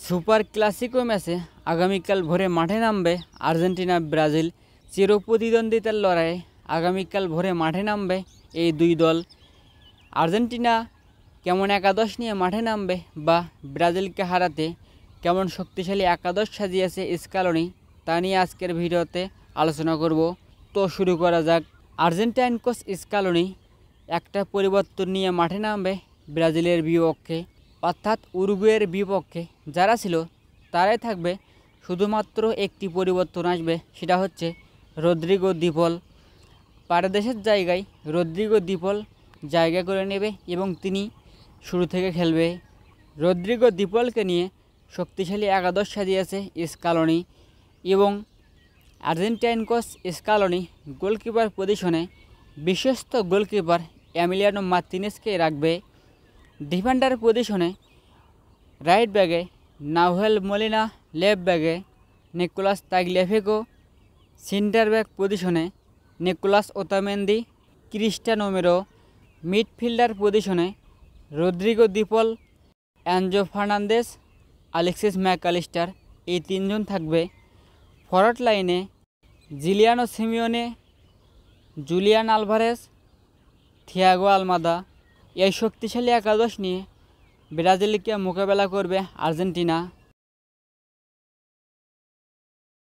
Super Clasico ম্যাচে আগামীকাল ভোরে মাঠে নামবে আর্জেন্টিনা ব্রাজিল। চিরপ্রতিদ্বন্দ্বিতার লড়াইয়ে আগামীকাল ভোরে মাঠে নামবে এই দুই দল। আর্জেন্টিনা কেমন একাদশ নিয়ে মাঠে নামবে বা ব্রাজিলকে হারাতে কেমন শক্তিশালী একাদশ সাজিয়েছে স্কালোনি, তা নিয়ে আজকের ভিডিওতে আলোচনা করব। তো শুরু করা যাক। আর্জেন্টাইন কোচ স্কালোনি একটা পরিবর্তন নিয়ে মাঠে নামবে ব্রাজিলের বিপক্ষে, অর্থাৎ উরুগুয়ের বিপক্ষে যারা ছিল তারাই থাকবে। শুধুমাত্র একটি পরিবর্তন আসবে, সেটা হচ্ছে রদ্রিগো দি পল। পারদেশের জায়গায় রদ্রিগো দি পল জায়গা করে নেবে এবং তিনি শুরু থেকে খেলবে। রদ্রিগো দি পলকে নিয়ে শক্তিশালী একাদশ সাজিয়েছে স্কালোনি এবং আর্জেন্টাইন কোচ স্কালোনি গোলকিপার পজিশনে বিশ্বস্ত গোলকিপার এমিলিয়ানো মার্তিনেজকে রাখবে। ডিফেন্ডার পজিশনে রাইট ব্যাগে নাহুয়েল মলিনা, লেফট ব্যাগে নিকোলাস তাগলিয়াফিকো, সেন্টার ব্যাক পজিশনে Nicolas Otamendi, Cristian Romero, midfielder পজিশনে Rodrigo De Paul, Enzo Fernandez, Alexis MacAllister, এই তিনজন থাকবে। ফরওয়ার্ড লাইনে Giuliano Simeone, Julian Alvarez, Thiago Almada. এই শক্তিশালী একাদশ নিয়ে ব্রাজিলকে মোকাবেলা করবে আর্জেন্টিনা।